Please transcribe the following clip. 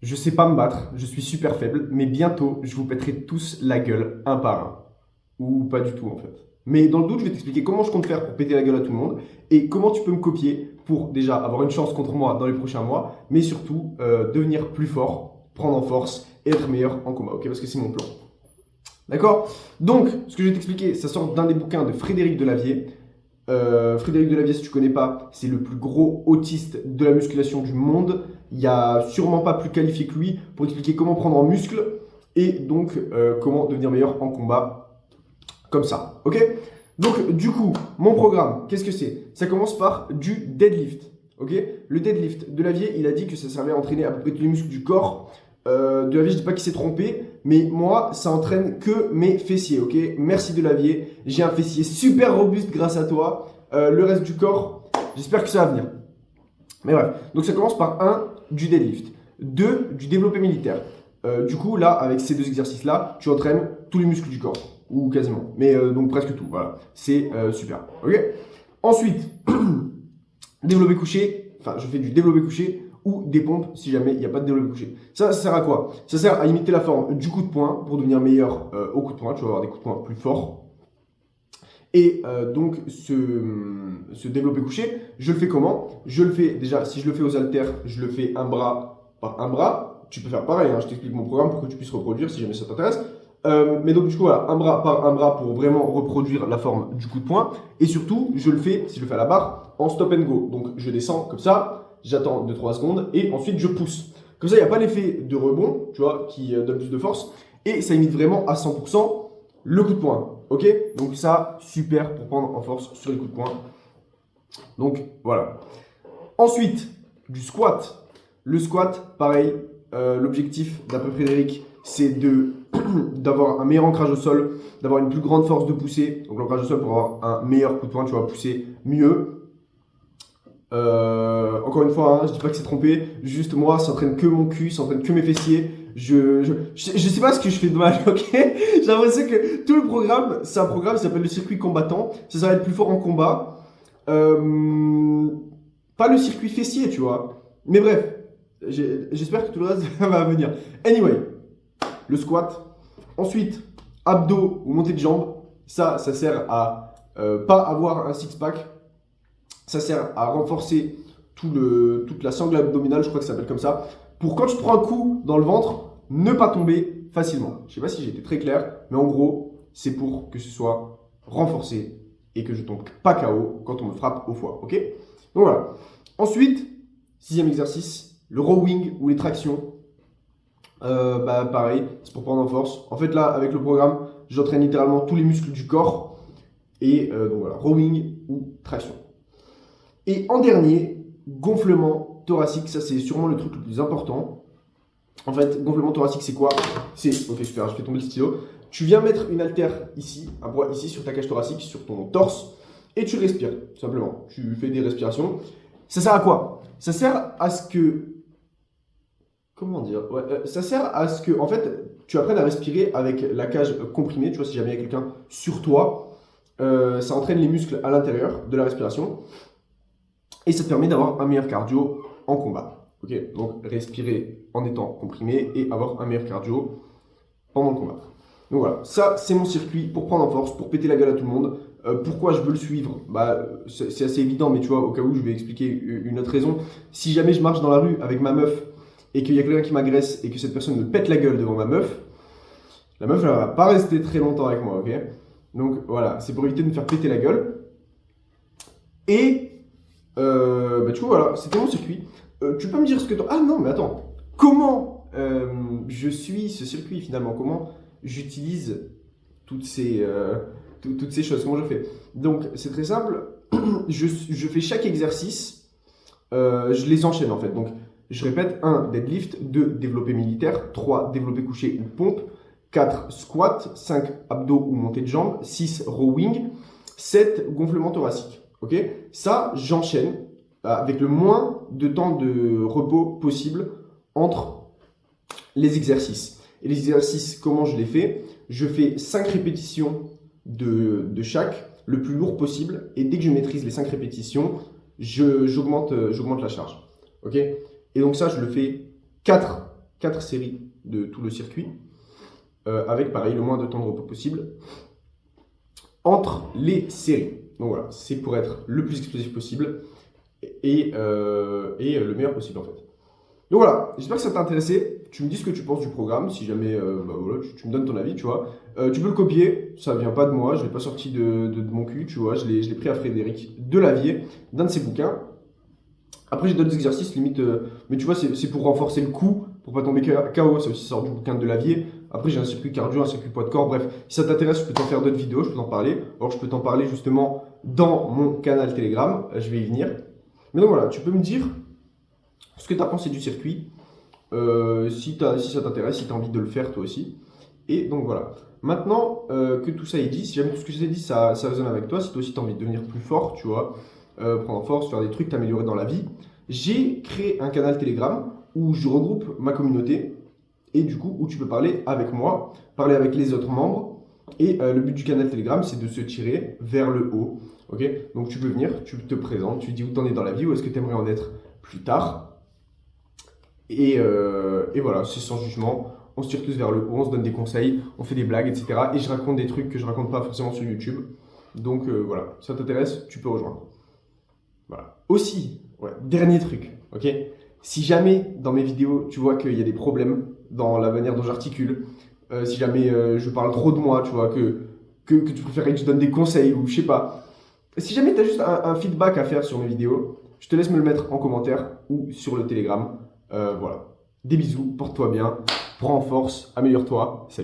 Je sais pas me battre, je suis super faible, mais bientôt, je vous pèterai tous la gueule un par un. Ou pas du tout en fait. Mais dans le doute, je vais t'expliquer comment je compte faire pour péter la gueule à tout le monde et comment tu peux me copier pour déjà avoir une chance contre moi dans les prochains mois, mais surtout devenir plus fort, prendre en force et être meilleur en combat, ok? Parce que c'est mon plan. D'accord? Donc, ce que je vais t'expliquer, ça sort d'un des bouquins de Frédéric Delavier. Frédéric Delavier, si tu connais pas, c'est le plus gros autiste de la musculation du monde. Il n'y a sûrement pas plus qualifié que lui pour expliquer comment prendre en muscle et donc comment devenir meilleur en combat comme ça. Ok? Donc, du coup, mon programme, qu'est-ce que c'est? Ça commence par du deadlift. Ok? Le deadlift, Delavier, il a dit que ça servait à entraîner à peu près tous les muscles du corps. Delavier, je dis pas qu'il s'est trompé, mais moi, ça entraîne que mes fessiers, ok? Merci Delavier, j'ai un fessier super robuste grâce à toi. Le reste du corps, j'espère que ça va venir. Mais bref, donc ça commence par un du deadlift, 2 du développé militaire. Du coup, là, avec ces deux exercices-là, tu entraînes tous les muscles du corps, ou quasiment, mais donc presque tout, voilà. C'est super, ok? Ensuite, développé couché, enfin, je fais du développé couché ou des pompes si jamais il n'y a pas de développé couché. Ça sert à quoi? Ça sert à imiter la forme du coup de poing pour devenir meilleur au coup de poing. Tu vas avoir des coups de poing plus forts. Et donc, ce développé couché, je le fais comment? Je le fais déjà, si je le fais aux haltères, je le fais un bras par un bras. Tu peux faire pareil, hein, je t'explique mon programme pour que tu puisses reproduire si jamais ça t'intéresse. Mais donc, du coup, voilà, un bras par un bras pour vraiment reproduire la forme du coup de poing. Et surtout, je le fais, si je le fais à la barre, en stop and go. Donc, je descends comme ça, j'attends 2-3 secondes et ensuite je pousse. Comme ça, il n'y a pas l'effet de rebond, tu vois, qui donne plus de force. Et ça imite vraiment à 100% le coup de poing. Ok? Donc, ça, super pour prendre en force sur les coups de poing. Donc, voilà. Ensuite, du squat. Le squat, pareil. L'objectif, d'après Frédéric, c'est d'avoir un meilleur ancrage au sol, d'avoir une plus grande force de poussée. Donc l'ancrage au sol pour avoir un meilleur coup de poing, tu vas pousser mieux. Encore une fois, hein, je dis pas que c'est trompé. Juste moi, ça entraîne que mon cul, ça entraîne que mes fessiers. Je sais pas ce que je fais de mal, ok? J'ai l'impression que tout le programme, c'est un programme qui s'appelle le circuit combattant. Ça va être plus fort en combat. Pas le circuit fessier, tu vois. Mais bref, j'espère que tout le reste va venir. Anyway, le squat. Ensuite, abdos ou montée de jambes. Ça sert à pas avoir un six-pack. Ça sert à renforcer toute la sangle abdominale, je crois que ça s'appelle comme ça. Pour quand tu prends un coup dans le ventre, ne pas tomber facilement. Je sais pas si j'ai été très clair, mais en gros, c'est pour que ce soit renforcé et que je tombe pas KO quand on me frappe au foie. Ok? Donc voilà. Ensuite, sixième exercice, le rowing ou les tractions. Pareil, c'est pour prendre en force. En fait, là, avec le programme, j'entraîne littéralement tous les muscles du corps. Et donc voilà, rowing ou traction. Et en dernier, gonflement thoracique. Ça, c'est sûrement le truc le plus important. En fait, gonflement thoracique, c'est quoi? C'est, ok, super, je fais tomber le stylo. Tu viens mettre une haltère ici, un poids ici sur ta cage thoracique, sur ton torse, et tu respires, tout simplement. Tu fais des respirations. Ça sert à quoi? Ça sert à ce que... Comment dire? Ouais, ça sert à ce que, en fait, tu apprennes à respirer avec la cage comprimée. Tu vois, si jamais il y a quelqu'un sur toi, ça entraîne les muscles à l'intérieur de la respiration. Et ça te permet d'avoir un meilleur cardio en combat. Ok, donc respirer en étant comprimé et avoir un meilleur cardio pendant le combat. Donc voilà, ça c'est mon circuit pour prendre en force, pour péter la gueule à tout le monde. Pourquoi je veux le suivre? C'est assez évident, mais tu vois, au cas où je vais expliquer une autre raison. Si jamais je marche dans la rue avec ma meuf et qu'il y a quelqu'un qui m'agresse et que cette personne me pète la gueule devant ma meuf, la meuf elle va pas rester très longtemps avec moi, ok? Donc voilà, c'est pour éviter de me faire péter la gueule. Et du coup, voilà, c'était mon circuit. Tu peux me dire ce que tu... Ah non, mais attends. Comment je suis ce circuit finalement? Comment j'utilise toutes ces choses? Comment je fais? Donc, c'est très simple. Je fais chaque exercice. Je les enchaîne en fait. Donc, je répète 1 deadlift, 2 développé militaire, 3 développé couché ou pompe, 4 squat, 5 abdos ou montée de jambes, 6 rowing, 7 gonflement thoracique. Ok, ça, j'enchaîne avec le moins de temps de repos possible entre les exercices. Et les exercices, comment je les fais? Je fais 5 répétitions de chaque, le plus lourd possible. Et dès que je maîtrise les 5 répétitions, j'augmente la charge. Ok, et donc ça, je le fais 4 4 séries de tout le circuit, avec pareil le moins de temps de repos possible entre les séries. Donc voilà, c'est pour être le plus explosif possible et le meilleur possible en fait. Donc voilà, j'espère que ça t'a intéressé. Tu me dis ce que tu penses du programme, si jamais voilà, tu me donnes ton avis, tu vois. Tu peux le copier, ça vient pas de moi, je l'ai pas sorti de mon cul, tu vois. Je l'ai pris à Frédéric Delavier, d'un de ses bouquins. Après, j'ai d'autres exercices limite, mais tu vois, c'est pour renforcer le coup, pour pas tomber KO. Ça aussi sort du bouquin de Delavier. Après, j'ai un circuit cardio, un circuit poids de corps. Bref, si ça t'intéresse, je peux t'en faire d'autres vidéos, je peux t'en parler. Alors, je peux t'en parler justement dans mon canal Telegram. Je vais y venir. Mais donc voilà, tu peux me dire ce que tu as pensé du circuit, si ça t'intéresse, si tu as envie de le faire toi aussi. Et donc voilà. Maintenant que tout ça est dit, si jamais tout ce que j'ai dit ça résonne avec toi, si toi aussi tu as envie de devenir plus fort, tu vois, prendre en force, faire des trucs, t'améliorer dans la vie, j'ai créé un canal Telegram où je regroupe ma communauté et du coup où tu peux parler avec moi, parler avec les autres membres. Et le but du canal Telegram, c'est de se tirer vers le haut. Ok, donc tu peux venir, tu te présentes, tu dis où tu en es dans la vie, où est-ce que tu aimerais en être plus tard. Et voilà, c'est sans jugement. On se tire tous vers le haut, on se donne des conseils, on fait des blagues, etc. Et je raconte des trucs que je raconte pas forcément sur YouTube. Donc voilà, si ça t'intéresse, tu peux rejoindre. Voilà. Aussi, ouais, dernier truc, ok? Si jamais dans mes vidéos, tu vois qu'il y a des problèmes dans la manière dont j'articule, si jamais je parle trop de moi, tu vois, que tu préférerais que je donne des conseils ou je sais pas. Si jamais tu as juste un feedback à faire sur mes vidéos, je te laisse me le mettre en commentaire ou sur le Telegram. Voilà. Des bisous, porte-toi bien, prends en force, améliore-toi. Salut.